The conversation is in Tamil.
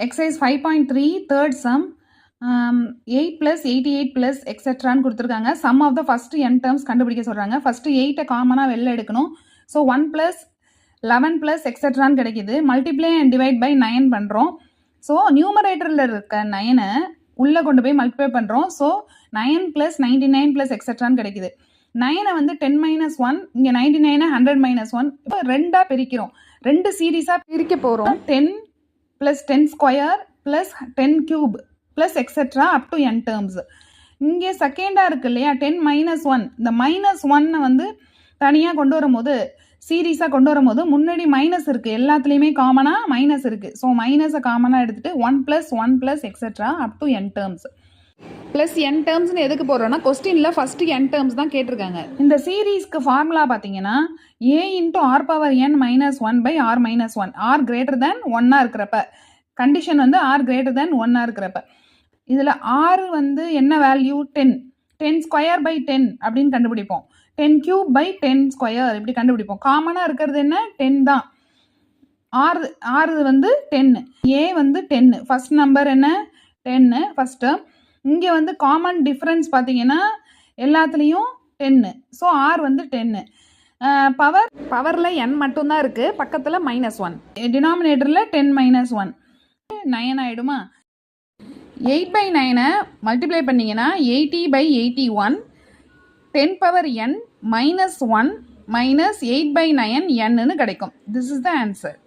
எக்ஸசைஸ் 5.3 தேர்ட் சம் 8 + 88 + எக்ஸெட்ரான்னு கொடுத்துருக்காங்க. Sum of the first n terms கண்டுபிடிக்க சொல்கிறாங்க. ஃபஸ்ட்டு 8 காமனாக வெளில எடுக்கணும். ஸோ 1 + 11 + எக்ஸெட்ரான்னு கிடைக்கிது. மல்டிப்ளை அண்ட் டிவைட் பை 9 பண்ணுறோம். ஸோ நியூமரேட்டரில் இருக்க 9 உள்ளே கொண்டு போய் மல்டிப்ளை பண்ணுறோம். ஸோ 9 + 99 + எக்ஸெட்ரான்னு கிடைக்கிது. 9 வந்து 10 - 1, இங்கே 99 100 - 1. இப்போ ரெண்டாக பிரிக்கிறோம். ரெண்டு சீரீஸாக பிரிக்க போகிறோம். 10 + 10 square + 10 cube + etcetera up to n terms. இங்கே செகண்டாக இருக்குது இல்லையா, 10 - 1. இந்த -1 வந்து தனியாக கொண்டு வரும்போது, சீரீஸாக கொண்டு வரும்போது முன்னாடி மைனஸ் இருக்குது. எல்லாத்துலேயுமே காமனாக மைனஸ் இருக்குது. ஸோ மைனஸை காமனாக எடுத்துகிட்டு 1 + 1 + etcetera up to n terms. Plus n டேர்ம்ஸ்னு எதுக்கு போடுறோன்னா, கொஸ்டினில் ஃபஸ்ட்டு n டேர்ம்ஸ் தான் கேட்டிருக்காங்க. இந்த சீரீஸ்க்கு ஃபார்முலா பார்த்தீங்கன்னா a × r⁻n - 1/r - 1. r greater than 1 இருக்கிறப்ப, கண்டிஷன் வந்து r greater than 1 இருக்கிறப்ப. இதில் r வந்து என்ன வேல்யூ, 10. 10 ஸ்கொயர் பை 10 அப்படின்னு கண்டுபிடிப்போம். 10 கியூப் பை 10 ஸ்கொயர் இப்படி கண்டுபிடிப்போம். காமனாக இருக்கிறது என்ன, 10 தான். r வந்து 10, a வந்து 10. ஃபர்ஸ்ட் நம்பர் என்ன, 10 ஃபஸ்ட்டு. இங்கே வந்து காமன் டிஃப்ரென்ஸ் பார்த்தீங்கன்னா எல்லாத்துலேயும் 10. ஸோ r வந்து 10. பவரில் n மட்டும்தான் இருக்குது, பக்கத்தில் -1. டினாமினேட்டரில் 10 - 1 9 ஆகிடுமா. 8/9 மல்டிப்ளை பண்ணிங்கன்னா 80/81. 10^n - 1 - 8/9 n கிடைக்கும். This is the answer.